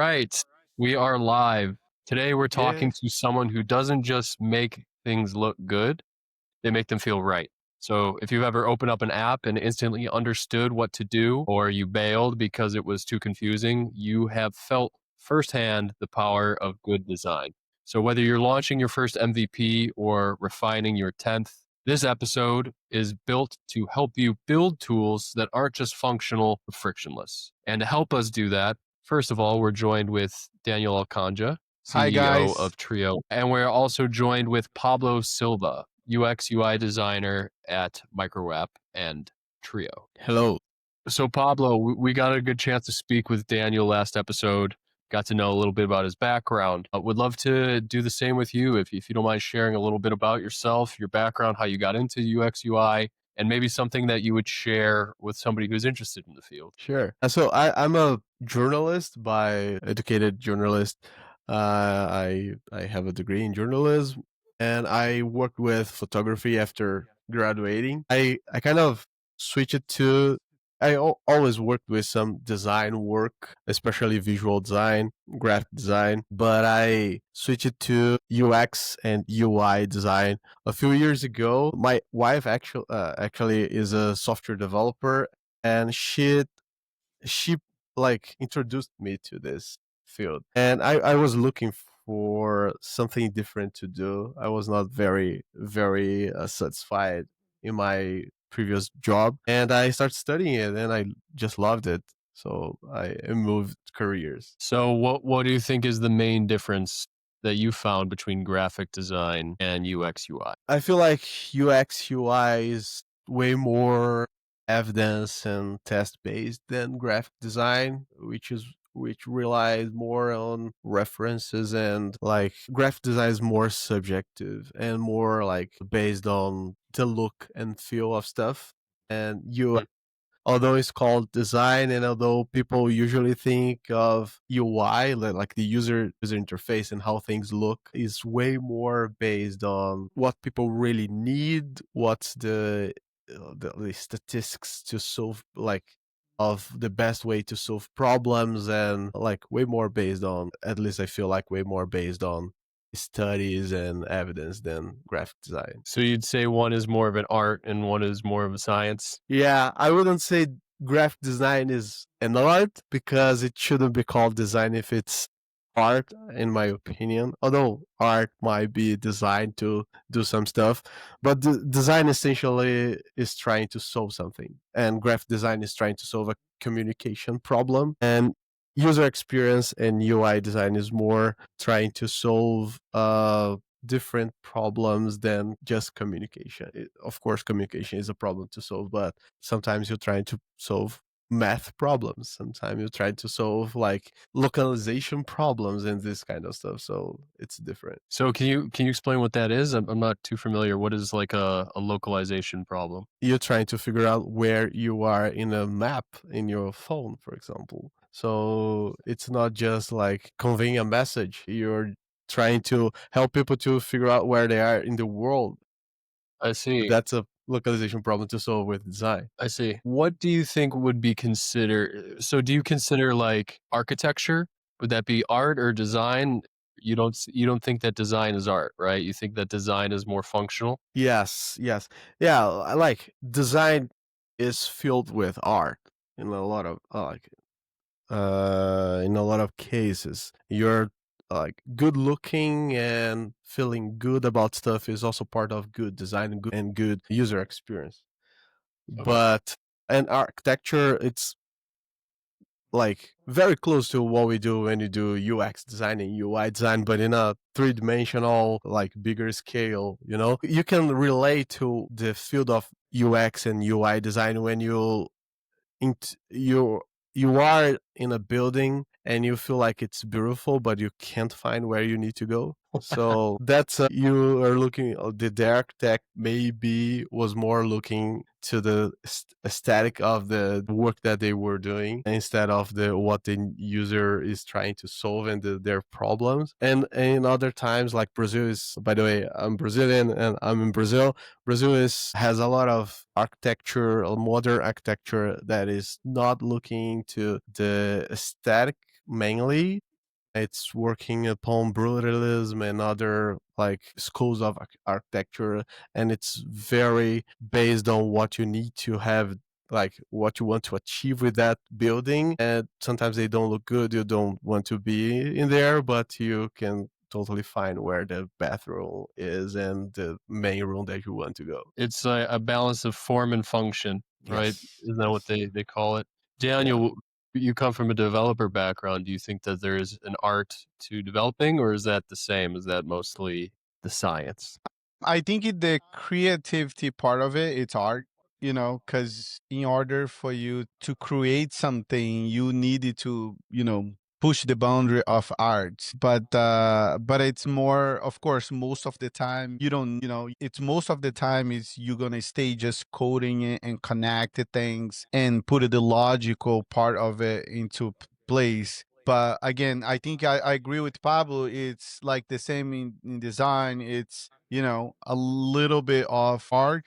right, we are live. Today we're Yeah, talking to someone who doesn't just make things look good, they make them feel right. So if you've ever opened up an app and instantly understood what to do, or you bailed because it was too confusing, you have felt firsthand the power of good design. So whether you're launching your first MVP or refining your 10th, this episode is built to help you build tools that aren't just functional, but frictionless. And to help us do that, first of all, we're joined with Daniel Alcanja, hi CEO guys. of Trio. And we're also joined with Pablo Silva, UX UI designer at Microapp and Trio. Hello. So, Pablo, we got a good chance to speak with Daniel last episode, got to know a little bit about his background. Would love to do the same with you if you don't mind sharing a little bit about yourself, your background, how you got into UX UI, and maybe something that you would share with somebody who's interested in the field. Sure. So I'm a journalist by educated journalist. I have a degree in journalism, and I worked with photography after graduating. I kind of switched it to. Always worked with some design work, especially visual design, graphic design, but I switched it to UX and UI design a few years ago. My wife actually is a software developer, and she like introduced me to this field, and I was looking for something different to do. I was not very satisfied in my previous job, and I started studying it, and I just loved it. So I moved careers. So, what do you think is the main difference that you found between graphic design and UX UI? I feel like UX UI is way more evidence and test based than graphic design, which relies more on references, and like graphic design is more subjective and more like based on the look and feel of stuff. And you, although it's called design, and although people usually think of UI, like the user interface and how things look, is way more based on what people really need, what's the statistics to solve, like, of the best way to solve problems, and like way more based on, at least I feel like way more based on studies and evidence than graphic design. So you'd say one is more of an art and one is more of a science? Yeah, I wouldn't say graphic design is an art, because it shouldn't be called design if it's art, in my opinion. Although art might be designed to do some stuff, but design essentially is trying to solve something, and graphic design is trying to solve a communication problem. And user experience and UI design is more trying to solve different problems than just communication. Of course, communication is a problem to solve, but sometimes you're trying to solve math problems. Sometimes you're trying to solve like localization problems and this kind of stuff. So it's different. So can you explain what that is? I'm not too familiar. What is like a localization problem? You're trying to figure out where you are in a map in your phone, for example. So it's not just like conveying a message. You're trying to help people to figure out where they are in the world. I see. That's a localization problem to solve with design. I see. What do you think would be considered? So do you consider like architecture? Would that be art or design? You don't think that design is art, right? You think that design is more functional? Yes, yes. Yeah, I like design is filled with art in a lot of in a lot of cases. You're like good looking and feeling good about stuff is also part of good design and good user experience. Okay. But and architecture, it's like very close to what we do when you do UX design and UI design, but in a three-dimensional, like bigger scale. You can relate to the field of UX and UI design when you you are in a building and you feel like it's beautiful, but you can't find where you need to go. So that's you are looking. The architect maybe was more looking to the aesthetic of the work that they were doing instead of the what the user is trying to solve and their problems. And in other times, like Brazil is. By the way, I'm Brazilian and I'm in Brazil. Brazil has a lot of architecture, modern architecture that is not looking to the aesthetic mainly, It's working upon brutalism and other like schools of architecture, and it's very based on what you need to have, like what you want to achieve with that building. And sometimes they don't look good, you don't want to be in there, but you can totally find where the bathroom is and the main room that you want to go. It's a balance of form and function, right? Yes. Isn't that what Yes. they call it? Yeah. Daniel, you come from a developer background. Do you think that there is an art to developing, or is that the same? Is that mostly the science? I think the creativity part of it, it's art, because in order for you to create something, you needed to, push the boundary of art. But it's more, of course, most of the time you don't, it's most of the time is you're gonna stay just coding it and connect the things and put the logical part of it into place. But again, I think I agree with Pablo. It's like the same in design. It's, a little bit of art,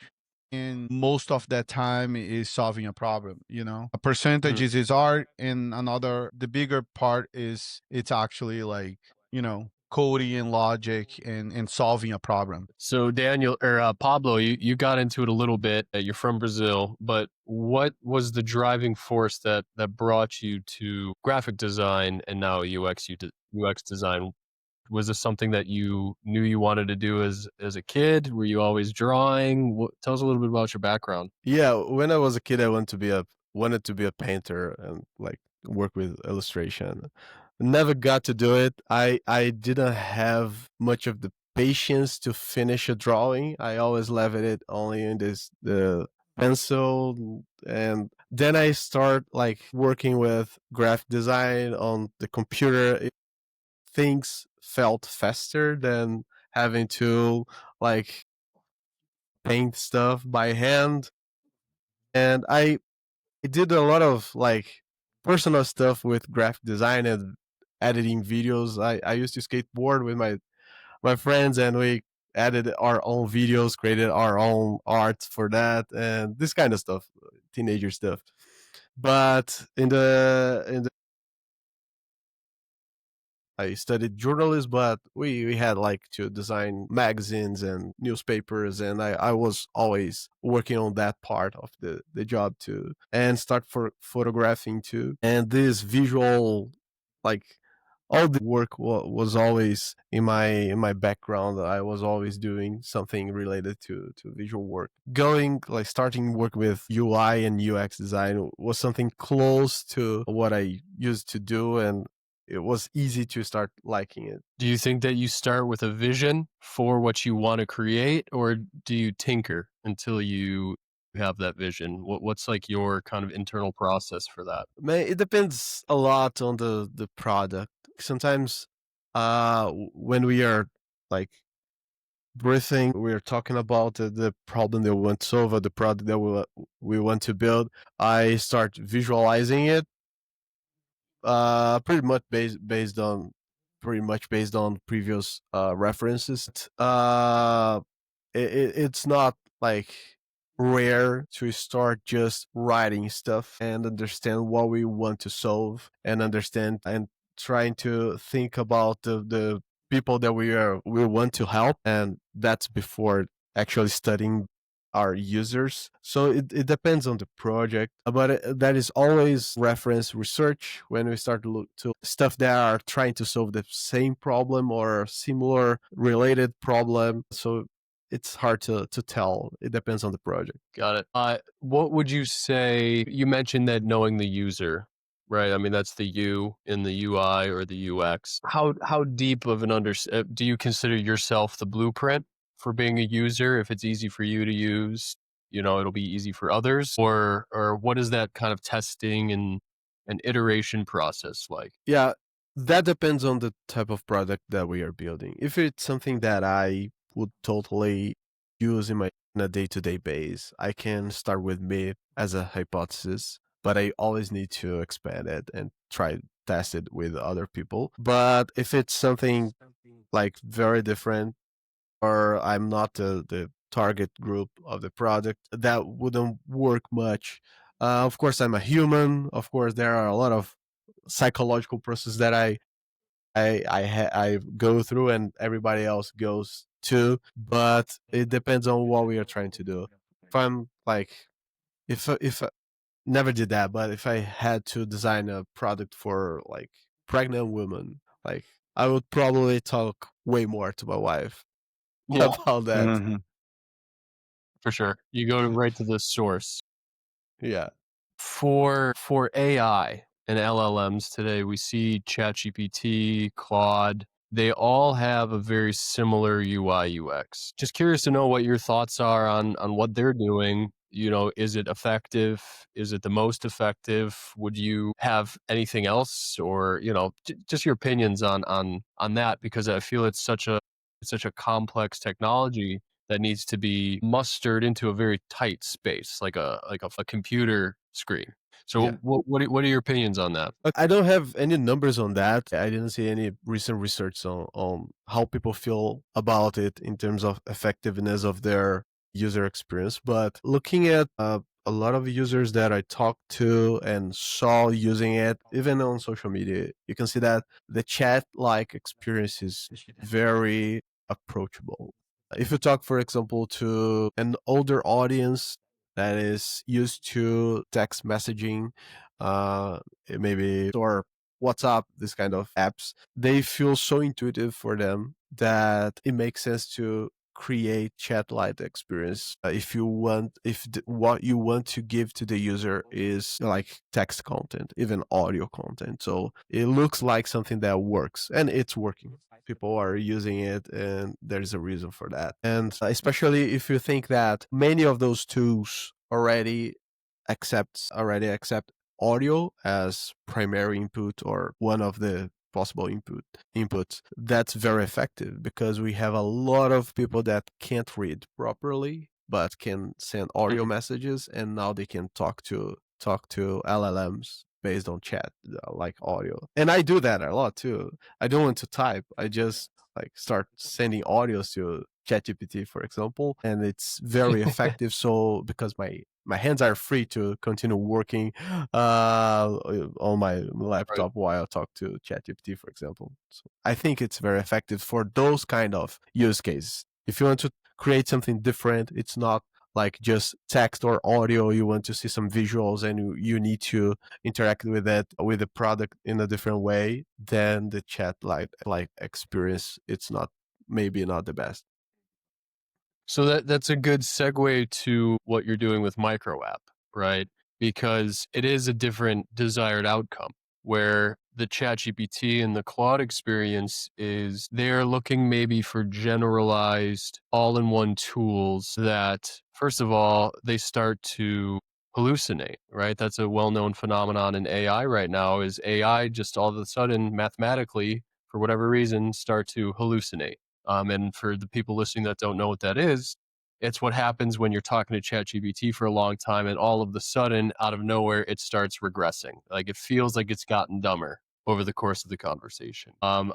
and most of that time is solving a problem. A percentage Mhm. is art, and another, the bigger part is it's actually like, coding and logic and solving a problem. So Daniel or Pablo, you got into it a little bit. You're from Brazil, but what was the driving force that brought you to graphic design and now UX design? Was this something that you knew you wanted to do as a kid? Were you always drawing? Tell us a little bit about your background. Yeah, when I was a kid, I wanted to be a painter and like work with illustration. Never got to do it. I didn't have much of the patience to finish a drawing. I always left it only in this the pencil, and then I start like working with graphic design on the computer. Things felt faster than having to like paint stuff by hand, and I did a lot of like personal stuff with graphic design and editing videos. I used to skateboard with my friends, and we added our own videos, created our own art for that, and this kind of stuff, teenager stuff. But in the I studied journalism, but we had like to design magazines and newspapers, and I was always working on that part of the job too, and start for photographing too. And this visual, like all the work was always in my background. I was always doing something related to visual work. Going like starting work with UI and UX design was something close to what I used to do, and it was easy to start liking it. Do you think that you start with a vision for what you want to create, or do you tinker until you have that vision? What's like your kind of internal process for that? Man, it depends a lot on the product. Sometimes, when we are like briefing, we are talking about the problem that we want to solve or the product that we want to build. I start visualizing it, pretty much based on previous references. It's not like rare to start just writing stuff and understand what we want to solve and understand and trying to think about the people that we want to help, and that's before actually studying our users. So it depends on the project, but that is always reference research when we start to look to stuff that are trying to solve the same problem or similar related problem. So it's hard to tell. It depends on the project. Got it. What would you say? You mentioned that knowing the user, right? I mean, that's the U in the UI or the UX. How deep of an do you consider yourself the blueprint for being a user? If it's easy for you to use, it'll be easy for others. Or what is that kind of testing and iteration process like? Yeah, that depends on the type of product that we are building. If it's something that I would totally use in a day-to-day base, I can start with me as a hypothesis, but I always need to expand it and try test it with other people. But if it's something like very different, or I'm not the target group of the product, that wouldn't work much. Of course, I'm a human. Of course, there are a lot of psychological process that I I go through and everybody else goes too, but it depends on what we are trying to do. If I'm like, if I never did that, but if I had to design a product for like pregnant women, like I would probably talk way more to my wife Yeah, about that. Mhm. for sure. You go right to the source. Yeah. For AI and LLMs today, we see ChatGPT, Claude. They all have a very similar UI UX. Just curious to know what your thoughts are on what they're doing. Is it effective? Is it the most effective? Would you have anything else, or just your opinions on that? Because I feel it's such a complex technology that needs to be mustered into a very tight space, like a computer screen. Yeah. So what are your opinions on that? I don't have any numbers on that. I didn't see any recent research on how people feel about it in terms of effectiveness of their user experience. But looking at a lot of users that I talked to and saw using it, even on social media, you can see that the chat like experience is very approachable. If you talk, for example, to an older audience that is used to text messaging, maybe or WhatsApp, this kind of apps, they feel so intuitive for them that it makes sense to create chat light experience. If what you want to give to the user is like text content, even audio content, so it looks like something that works, and it's working. People are using it, and there's a reason for that. And especially if you think that many of those tools already accept audio as primary input or one of the possible inputs, that's very effective because we have a lot of people that can't read properly but can send audio Mhm. messages, and now they can talk to LLMs based on chat, like audio. And I do that a lot too. I don't want to type. I just like start sending audios to ChatGPT, for example, and it's very effective. So because my hands are free to continue working on my Right. laptop while I talk to ChatGPT, for example. So I think it's very effective for those kind of use cases. If you want to create something different, it's not like just text or audio. You want to see some visuals, and you need to interact with the product in a different way. Then the chat like experience, it's not maybe not the best. So that's a good segue to what you're doing with Microapp, right? Because it is a different desired outcome where the ChatGPT and the Claude experience is they're looking maybe for generalized all-in-one tools that, first of all, they start to hallucinate, right? That's a well-known phenomenon in AI right now is AI just all of a sudden mathematically, for whatever reason, start to hallucinate. And for the people listening that don't know what that is, it's what happens when you're talking to ChatGPT for a long time and all of the sudden, out of nowhere, it starts regressing. Like it feels like it's gotten dumber over the course of the conversation. I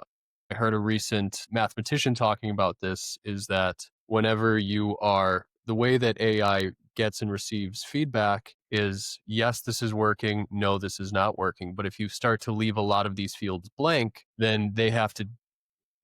heard a recent mathematician talking about this is that whenever the way that AI gets and receives feedback is yes, this is working, no, this is not working. But if you start to leave a lot of these fields blank, then they have to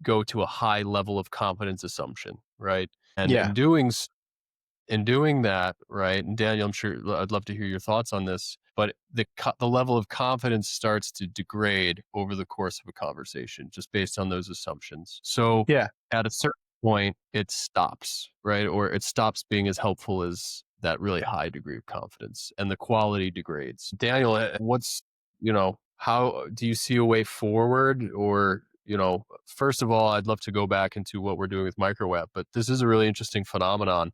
go to a high level of confidence assumption, right? And Yeah. in doing that, right? And Daniel, I'm sure I'd love to hear your thoughts on this, but the level of confidence starts to degrade over the course of a conversation just based on those assumptions. So Yeah. at a certain point, it stops, right? Or it stops being as helpful as that really high degree of confidence and the quality degrades. Daniel, how do you see a way forward? Or, first of all, I'd love to go back into what we're doing with Microapp, but this is a really interesting phenomenon.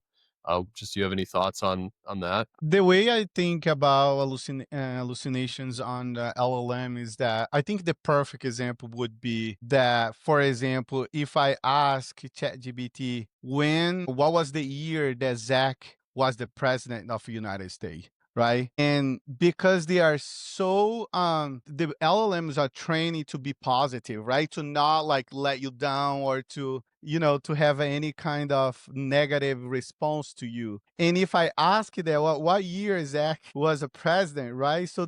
Just do you have any thoughts on that? The way I think about hallucinations on the LLM is that I think the perfect example would be that, for example, if I ask ChatGPT what was the year that Zach was the president of the United States, right? And because they are so the LLMs are trained to be positive, right? To not like let you down or to to have any kind of negative response to you. And if I ask them what year Zach was a president, right? So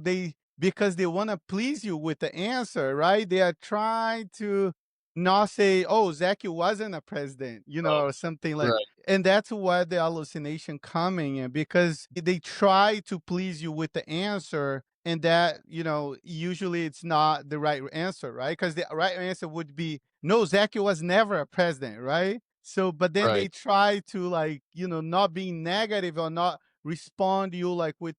because they want to please you with the answer, right? They are trying to not say, "Oh, Zach wasn't a president," Oh, or something like. right, And that's where the hallucination coming in, because they try to please you with the answer, and that, usually it's not the right answer, right? Because the right answer would be, no, Zach was never a president, right? So, but then they right. try to, like, not being negative or not respond you like with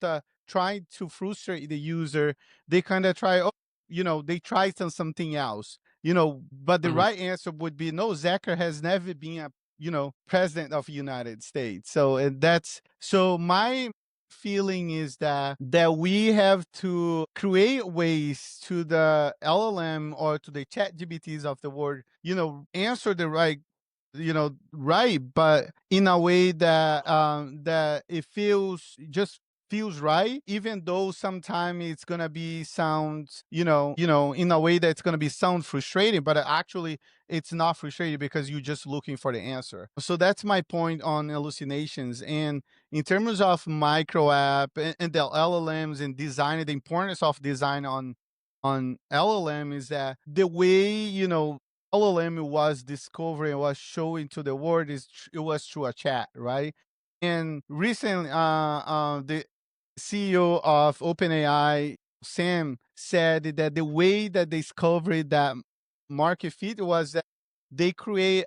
trying to frustrate the user. They kind of try, oh, they try something else, but the Mhm, right answer would be, no, Zachar has never been a, president of the United States. So, and that's so my feeling is that we have to create ways to the LLM or to the chat GBTs of the world, answer the right, but in a way that it feels right, even though sometimes it's gonna be sound, in a way that's gonna be sound frustrating, but actually it's not frustrating because you're just looking for the answer. So that's my point on hallucinations. And in terms of micro app and the LLMs and design, the importance of design on LLM is that the way, LLM was discovering, was showing to the world it was through a chat, right? And recently, the CEO of OpenAI, Sam, said that the way that they discovered that market fit was that they created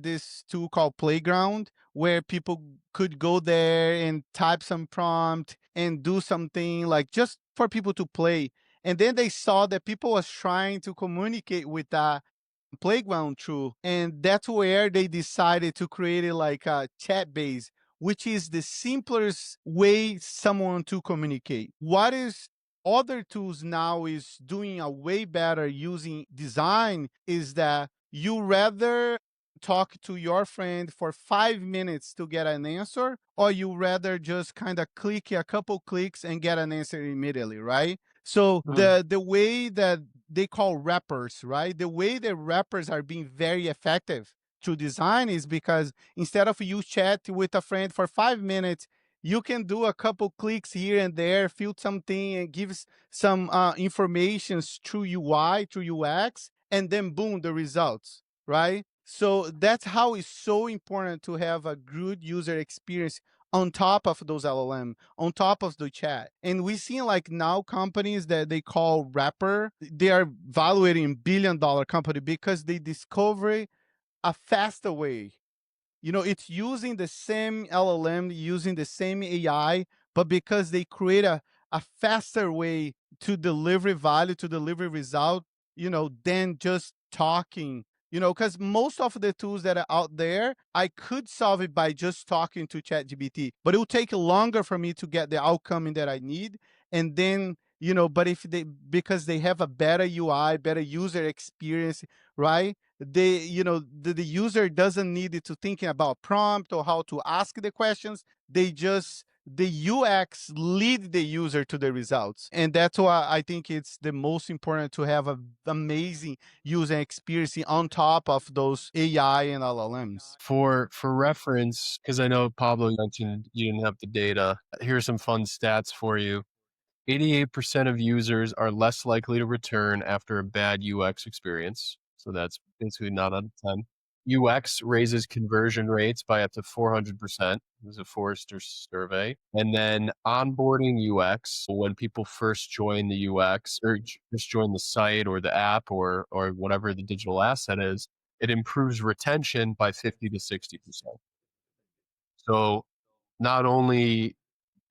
this tool called Playground, where people could go there and type some prompt and do something like just for people to play. And then they saw that people was trying to communicate with that Playground through, and that's where they decided to create it like a chat base, which is the simplest way someone to communicate. What is other tools now is doing a way better using design is that you rather talk to your friend for 5 minutes to get an answer, or you rather just kind of click a couple clicks and get an answer immediately, right? So mhm, the way that they call rappers, right? The way that rappers are being very effective to design is because instead of you chat with a friend for 5 minutes, you can do a couple clicks here and there, fill something, and gives some information through UI, through UX, and then boom, the results, right? So that's how it's so important to have a good user experience on top of those LLM, on top of the chat. And we see like now companies that they call rapper, they are valuating $1 billion company because they discover a faster way. It's using the same LLM, using the same AI, but because they create a faster way to deliver value, to deliver result, than just talking. Because most of the tools that are out there, I could solve it by just talking to ChatGPT, but it will take longer for me to get the outcome that I need. And then, but if because they have a better UI, better user experience, right? The user doesn't need it to thinking about prompt or how to ask the questions. The UX lead the user to the results, and that's why I think it's the most important to have an amazing user experience on top of those AI and LLMs. For reference, because I know Pablo mentioned you didn't have the data, here's some fun stats for you. 88% of users are less likely to return after a bad UX experience. So that's basically 9 out of 10. UX raises conversion rates by up to 400%. This is a Forrester survey. And then onboarding UX, when people first join the UX or just join the site or the app or whatever the digital asset is, it improves retention by 50 to 60%. So not only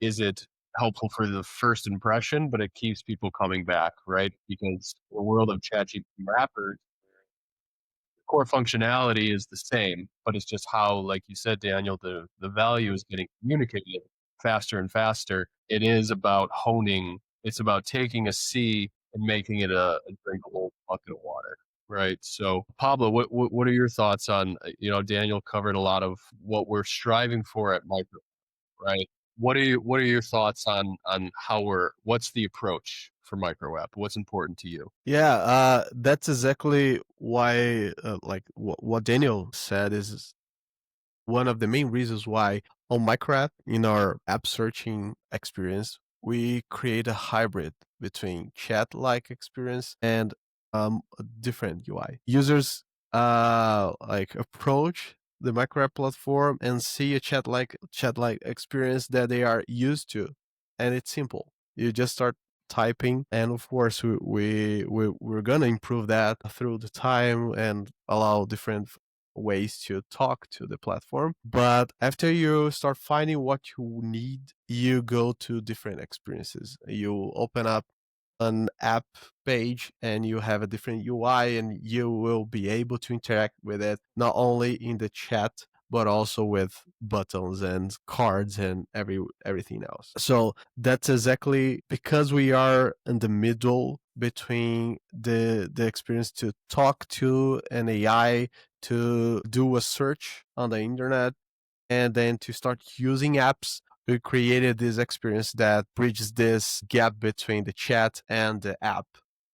is it helpful for the first impression, but it keeps people coming back, right? Because in the world of ChatGPT wrappers, the core functionality is the same, but it's just how, like you said, Daniel, the value is getting communicated faster and faster. It is about honing. It's about taking a C and making it a drinkable bucket of water, right? So, Pablo, what are your thoughts on? Daniel covered a lot of what we're striving for at Micro, right? What are your thoughts on what's the approach for Microapp? What's important to you? Yeah, that's exactly why, like what Daniel said is one of the main reasons why on Microapp in our app searching experience we create a hybrid between chat-like experience and a different UI. Users like approach the Microapp platform and see a chat-like experience that they are used to, and it's simple. You just start typing, and of course we're gonna improve that through the time and allow different ways to talk to the platform. But after you start finding what you need, you go to different experiences. You open up an app page and you have a different UI, and you will be able to interact with it not only in the chat but also with buttons and cards and everything else. So that's exactly because we are in the middle between the experience to talk to an AI, to do a search on the internet, and then to start using apps. We created this experience that bridges this gap between the chat and the app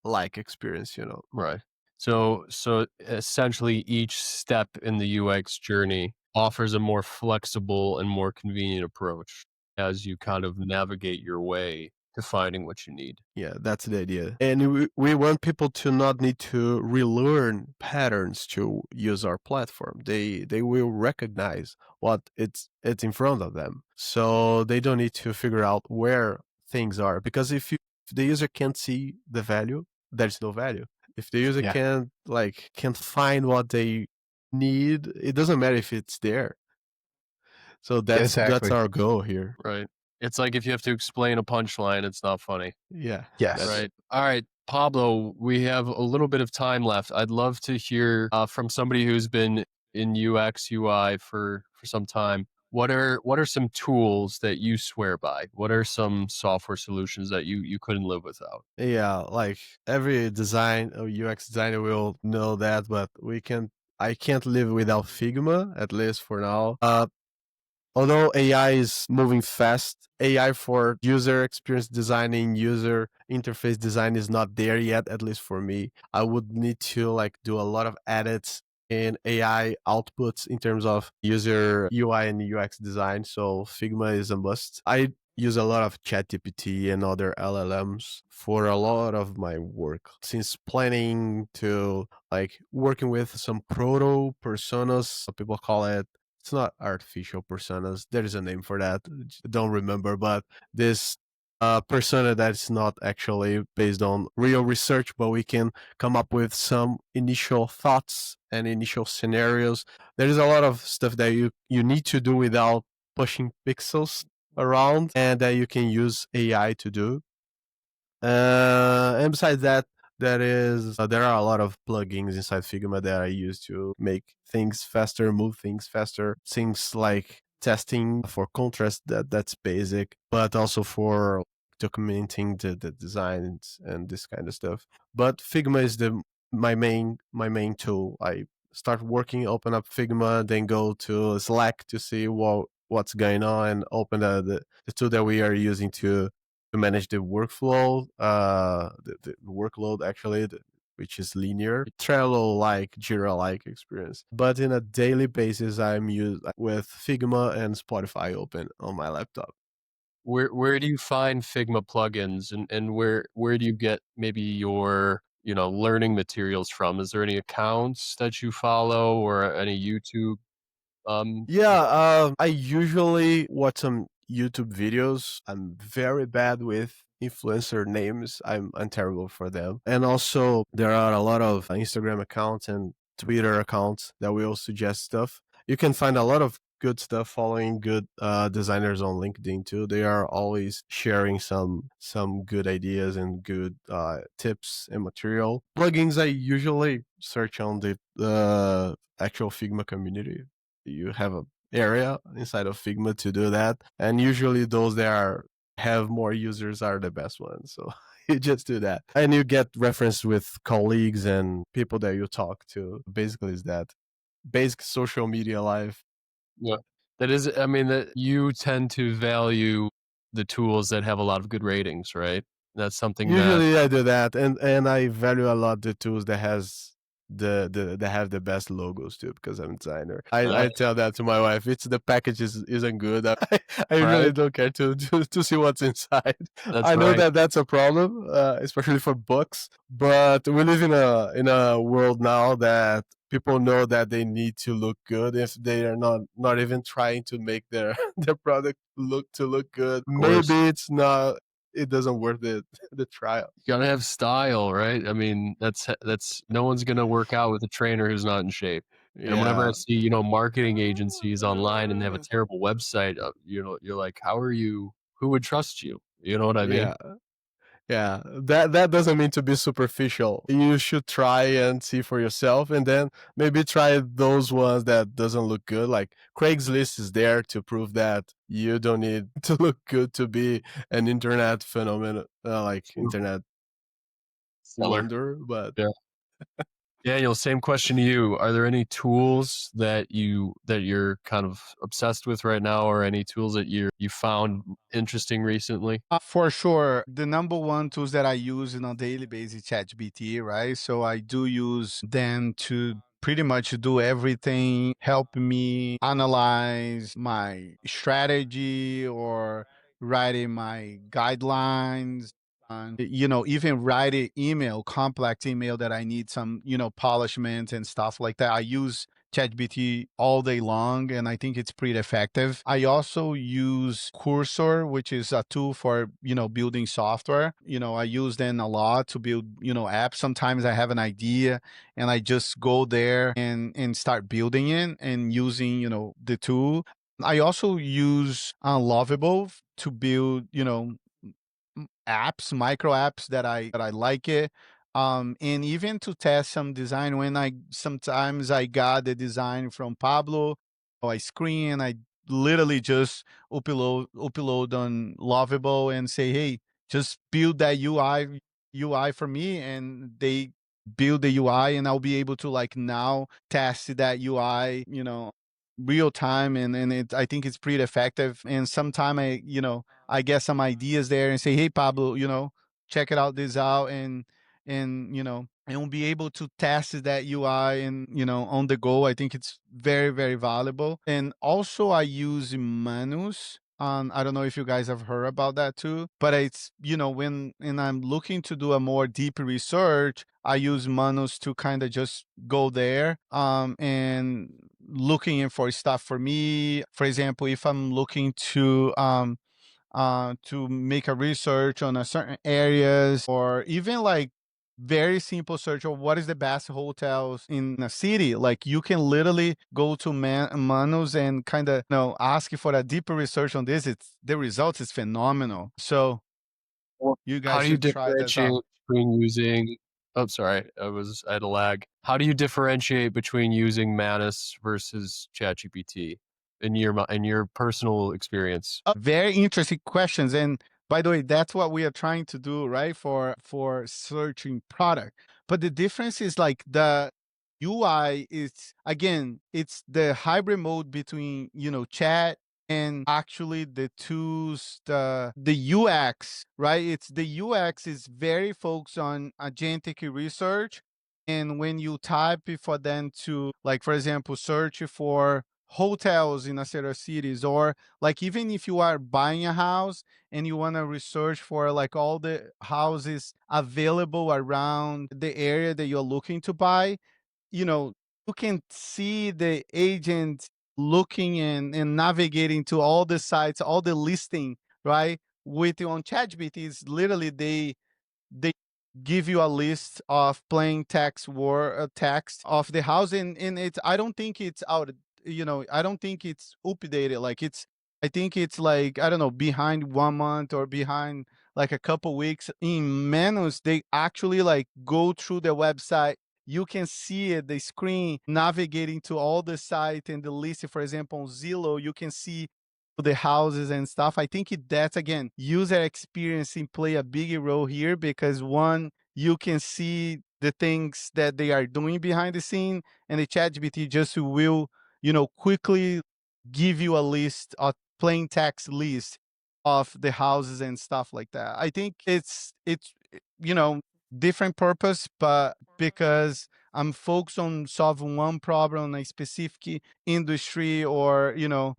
like experience, you know. Right. So essentially each step in the UX journey offers a more flexible and more convenient approach as you kind of navigate your way to finding what you need. Yeah, that's the idea. And we want people to not need to relearn patterns to use our platform. They will recognize what it's in front of them. So they don't need to figure out where things are. Because if the user can't see the value, there's no value. If the user Yeah. can't find what they need, it doesn't matter if it's there. So that's Exactly. our goal here. Right. It's like if you have to explain a punchline, it's not funny. Yeah. Yes. Right. All right, Pablo, we have a little bit of time left. I'd love to hear from somebody who's been in UX UI for some time. What are some tools that you swear by? What are some software solutions that you couldn't live without? Yeah, like every design or UX designer will know that, but I can't live without Figma, at least for now. Although AI is moving fast, AI for user experience designing, user interface design is not there yet, at least for me. I would need to like do a lot of edits in AI outputs in terms of user UI and UX design. So Figma is a must. I use a lot of ChatGPT and other LLMs for a lot of my work, since planning to like working with some proto personas. Some people call it, it's not artificial personas. There is a name for that. Don't remember, but this persona that's not actually based on real research, but we can come up with some initial thoughts and initial scenarios. There is a lot of stuff that you need to do without pushing pixels around, and that you can use AI to do. And besides that, there are a lot of plugins inside Figma that I use to make things faster, move things faster. Things like testing for contrast, that's basic, but also for documenting the designs and this kind of stuff. But Figma is my main tool. I start working, open up Figma, then go to Slack to see what's going on, and open the tool that we are using to manage the workflow, the workload actually, which is linear, Trello-like, Jira-like experience. But in a daily basis, I'm used with Figma and Spotify open on my laptop. Where do you find Figma plugins and where do you get maybe your learning materials from? Is there any accounts that you follow or any YouTube? Yeah, I usually watch some YouTube videos. I'm very bad with influencer names. I'm terrible for them. And also, there are a lot of Instagram accounts and Twitter accounts that will suggest stuff. You can find a lot of good stuff following good designers on LinkedIn too. They are always sharing some good ideas and good tips and material. Plugins I usually search on the actual Figma community. You have a area inside of Figma to do that, and usually those that have more users are the best ones. So you just do that, and you get reference with colleagues and people that you talk to. Basically, is that basic social media life. Yeah. That is, I mean, that you tend to value the tools that have a lot of good ratings, right? That's something that Usually, I do that, and I value a lot the tools that has they have the best logos too because I'm a designer. Uh, I tell that to my wife. It's the package isn't good. I right? really don't care to see what's inside. That's I know right. that that's a problem, especially for books. But we live in a world now that people know that they need to look good if they are not even trying to make their their product look good. Of course. Maybe it's not. It doesn't worth the trial. You gotta have style, right? I mean, that's no one's gonna work out with a trainer who's not in shape. And whenever I Yeah. see, marketing agencies online and they have a terrible website, you're like, how are you? Who would trust you? You know what I mean? Yeah. Yeah, that doesn't mean to be superficial. You should try and see for yourself, and then maybe try those ones that doesn't look good. Like Craigslist is there to prove that you don't need to look good to be an internet phenomenon, like True. internet Seller. wonder. But Yeah. Daniel, same question to you. Are there any tools that you're kind of obsessed with right now, or any tools that you found interesting recently? For sure, the number one tools that I use on a daily basis, ChatGPT, right? So I do use them to pretty much do everything, help me analyze my strategy or writing my guidelines. And, even write an email, complex email that I need some, polishment and stuff like that. I use ChatGPT all day long, and I think it's pretty effective. I also use Cursor, which is a tool for building software. I use them a lot to build apps. Sometimes I have an idea and I just go there and start building it and using the tool. I also use Lovable to build apps, micro apps that I like it. And even to test some design when I sometimes I got the design from Pablo, or I screen, I literally just upload on Lovable and say, hey, just build that UI for me, and they build the UI, and I'll be able to like now test that UI, real time, and I think it's pretty effective. And sometime I get some ideas there and say, hey, Pablo, check it out, this out, and we'll be able to test that UI and on the go. I think it's very, very valuable. And also I use Manus. I don't know if you guys have heard about that too, but it's when I'm looking to do a more deep research, I use Manus to kind of just go there and looking in for stuff for me. For example, if I'm looking to make a research on a certain areas, or even like very simple search of what is the best hotels in a city. Like you can literally go to Manus and kind of ask for a deeper research on this. It's the results is phenomenal. So Well, you how guys do you should try this differentiate out. between using Oh, sorry, I had a lag. How do you differentiate between using Manus versus ChatGPT in your personal experience? Very interesting questions. And by the way, that's what we are trying to do, right? For searching product. But the difference is like the UI is, again, it's the hybrid mode between, chat and actually the tools, the UX, right? It's the UX is very focused on agentic research. And when you type it for them to, like, for example, search for hotels in a set of cities, or like even if you are buying a house and you want to research for like all the houses available around the area that you're looking to buy, you know, you can see the agent looking and navigating to all the sites, all the listing, right? With you on ChatGPT, is literally they give you a list of plain text of the house, and it's, I don't think it's out, I don't think it's updated, like it's, I think it's like, I don't know, behind 1 month or behind like a couple weeks. In Manus, they actually like go through the website, you can see it, the screen navigating to all the site and the list. For example, on Zillow, you can see the houses and stuff. I think that's again user experience in play a big role here, because one, you can see the things that they are doing behind the scene, and the ChatGPT just will quickly give you a list, a plain text list of the houses and stuff like that. I think it's different purpose, but because I'm focused on solving one problem in a specific industry, or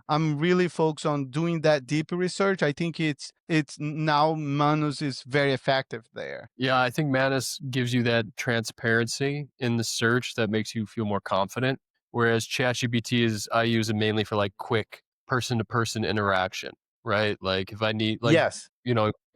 I'm really focused on doing that deep research, I think it's now Manus is very effective there. Yeah, I think Manus gives you that transparency in the search that makes you feel more confident. Whereas ChatGPT I use it mainly for like quick person to person interaction, right? Like if I need, like, Yes.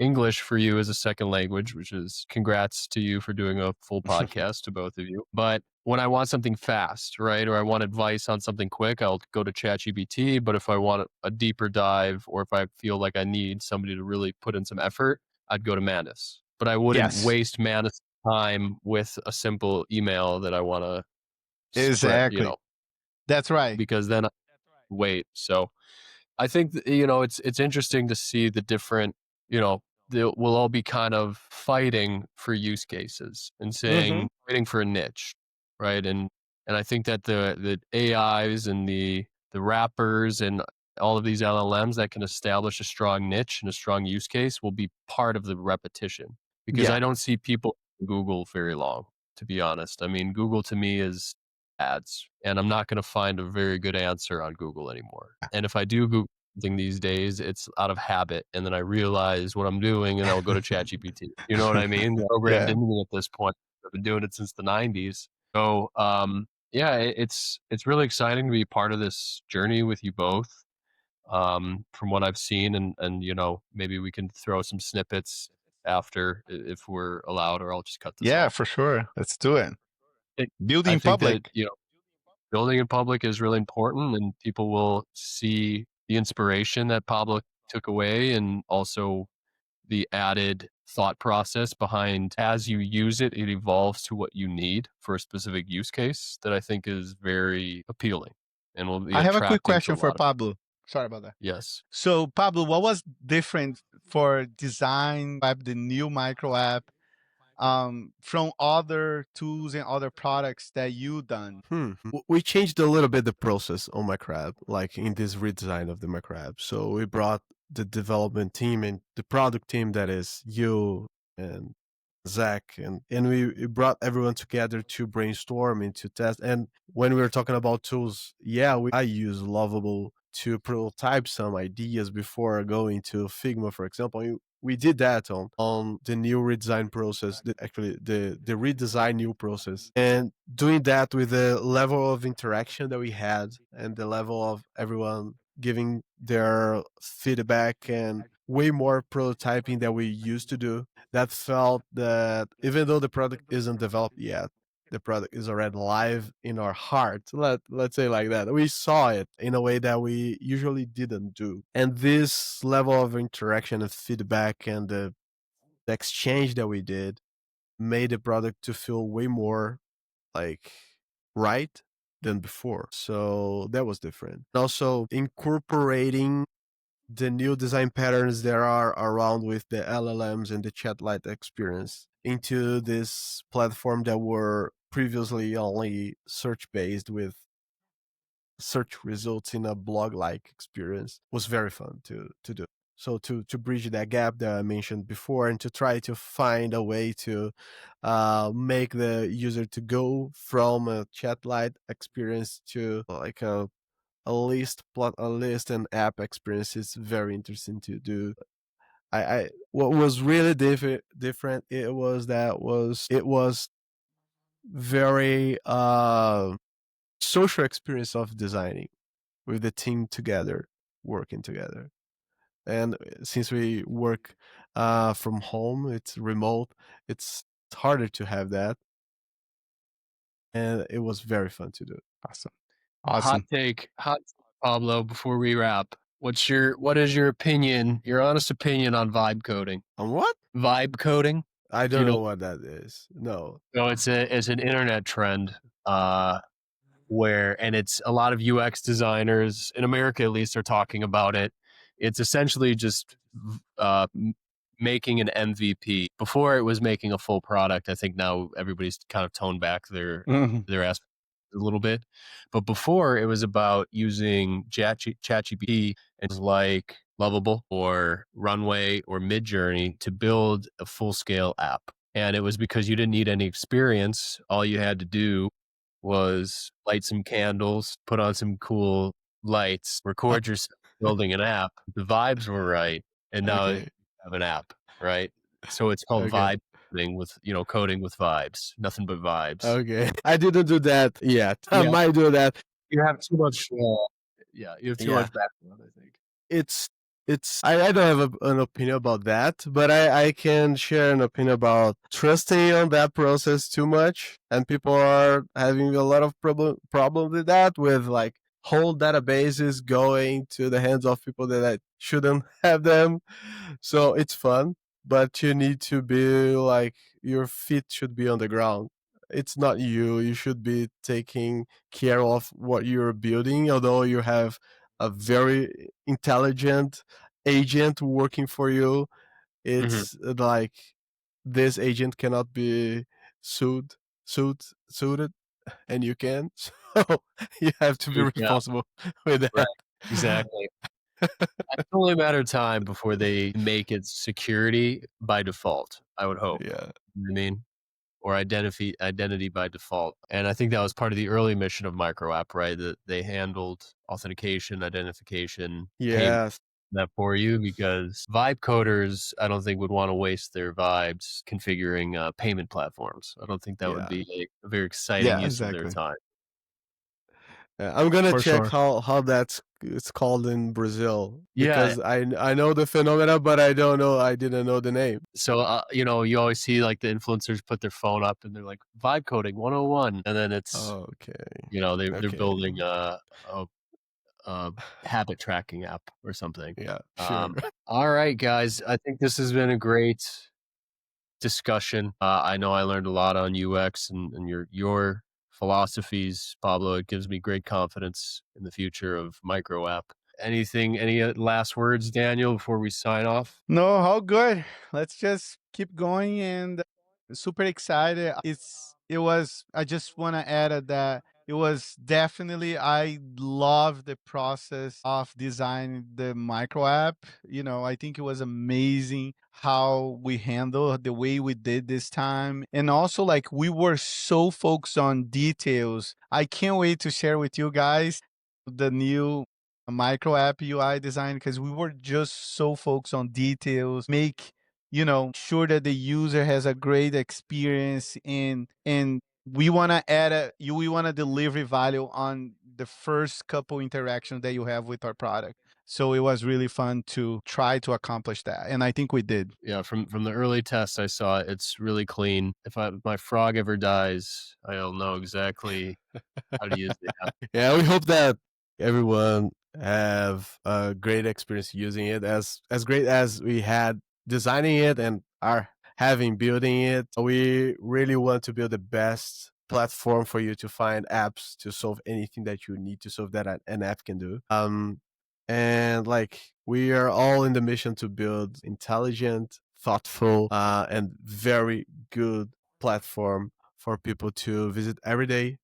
English for you as a second language, which is congrats to you for doing a full podcast to both of you. But when I want something fast, right, or I want advice on something quick, I'll go to ChatGPT. But if I want a deeper dive, or if I feel like I need somebody to really put in some effort, I'd go to Manus. But I wouldn't Yes. waste Manus' time with a simple email that I want to spread, Exactly. That's right. because then I wait. So I think it's interesting to see the different, we'll all be kind of fighting for use cases and saying fighting for a niche, right? And I think that the AIs and the wrappers and all of these LLMs that can establish a strong niche and a strong use case will be part of the repetition, because Yeah. I don't see people Google very long, to be honest. I mean, Google to me is ads, and I'm not going to find a very good answer on Google anymore. And if I do Google something these days, it's out of habit, and then I realize what I'm doing, and I'll go to ChatGPT. You know what I mean? The programmed Yeah. into me at this point. I've been doing it since the '90s. So, yeah, it's really exciting to be part of this journey with you both. From what I've seen, and maybe we can throw some snippets after if we're allowed, or I'll just cut this Yeah, off. for sure. Let's do it. I Building think that public. building in public is really important, and people will see the inspiration that Pablo took away, and also the added thought process behind, as you use it, it evolves to what you need for a specific use case, that I think is very appealing and will be I have a quick attracting to a question for lot of. Pablo. Sorry about that. Yes. So, Pablo, what was different for design web, the new micro app, from other tools and other products that you done? We changed a little bit the process on Microapp, like in this redesign of the Microapp. So we brought the development team and the product team, that is you and Zach, and we brought everyone together to brainstorm and to test. And when we were talking about tools, I use Lovable to prototype some ideas before going to Figma, for example. We did that on the new redesign process, the redesign new process, and doing that with the level of interaction that we had and the level of everyone giving their feedback and way more prototyping that we used to do. That felt that even though the product isn't developed yet, the product is already live in our heart. Let's say like that. We saw it in a way that we usually didn't do. And this level of interaction and feedback and the exchange that we did made the product to feel way more like right than before. So that was different. Also incorporating the new design patterns that are around with the LLMs and the chat-like experience into this platform that were previously only search-based with search results in a blog-like experience was very fun to do. So to bridge that gap that I mentioned before, and to try to find a way to make the user to go from a chat-like experience to like a list and app experience is very interesting to do. I what was really different, it was very social experience of designing with the team together, working together. And since we work from home, it's remote, it's harder to have that, and it was very fun to do. Awesome. Hot Awesome. take, Pablo. Before we wrap, what is your opinion, your honest opinion on vibe coding? On what? Vibe coding? I Do don't you know know? what that is. No. No, it's an internet trend. And it's a lot of UX designers in America, at least, are talking about it. It's essentially just making an MVP. Before it was making a full product. I think now everybody's kind of toned back their aspect a little bit. But before, it was about using ChatGPT and like Lovable or Runway or Midjourney to build a full scale app. And it was because you didn't need any experience. All you had to do was light some candles, put on some cool lights, record yourself building an app. The vibes were right, and now you Okay. have an app, right? So it's called Okay. vibe coding with, coding with vibes, nothing but vibes. Okay. I didn't do that yet. I Yeah. might do that. You have too much, you have too Yeah. much background, I think. It's I don't have an opinion about that, but I can share an opinion about trusting on that process too much, and people are having a lot of problem with that, with like whole databases going to the hands of people that shouldn't have them. So it's fun, but you need to be like, your feet should be on the ground. It's not you. You should be taking care of what you're building, although you have a very intelligent agent working for you. Mhm. It's like, this agent cannot be sued suited, and you can. So you have to be Yeah, responsible with right, that. exactly. It's only a matter of time before they make it security by default, I would hope. Yeah. You know what I mean? Or identity by default. And I think that was part of the early mission of Microapp, right? That they handled authentication, identification, payment, Yes. that for you, because vibe coders, I don't think would want to waste their vibes configuring payment platforms. I don't think that would Yeah. be a very exciting Yeah, use of their exactly. time. I'm gonna For check sure. how that's it's called in Brazil, Yeah. because I know the phenomena, but I didn't know the name. So, you always see like the influencers put their phone up and they're like vibe coding 101. And then it's, Okay. they're Okay. building a habit tracking app or something. Yeah, sure. All right, guys. I think this has been a great discussion. I know I learned a lot on UX and your philosophies, Pablo. It gives me great confidence in the future of Microapp. Any last words, Daniel, before we sign off? No, all good. Let's just keep going and super excited. I just want to add that it was definitely, I love the process of designing the micro app. I think it was amazing how we handled the way we did this time. And also, like, we were so focused on details. I can't wait to share with you guys the new micro app UI design, because we were just so focused on details, make sure that the user has a great experience, and we want to we want to deliver value on the first couple interactions that you have with our product. So it was really fun to try to accomplish that, and I think we did. Yeah, from the early tests I saw, it's really clean. If my frog ever dies, I'll know exactly how to use the app. Yeah, we hope that everyone have a great experience using it, as great as we had designing it and are having building it. We really want to build the best platform for you to find apps to solve anything that you need to solve that an app can do. And like, we are all in the mission to build intelligent, thoughtful, and very good platform for people to visit every day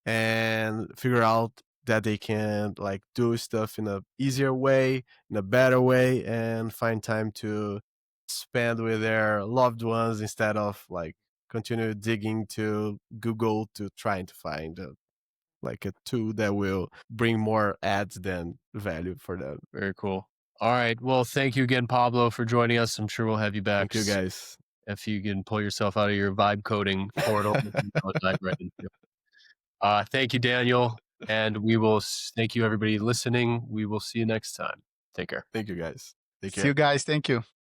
and figure out that they can like do stuff in a easier way, in a better way, and find time to spend with their loved ones, instead of like continue digging to Google to trying to find like a tool that will bring more ads than value for them. Very cool. All right. Well, thank you again, Pablo, for joining us. I'm sure we'll have you back Thank you, guys. if you can pull yourself out of your vibe coding portal. I'll dive right into it. Thank you, Daniel. And thank you, everybody listening. We will see you next time. Take care. Thank you, guys. Take See care. you guys. Thank you.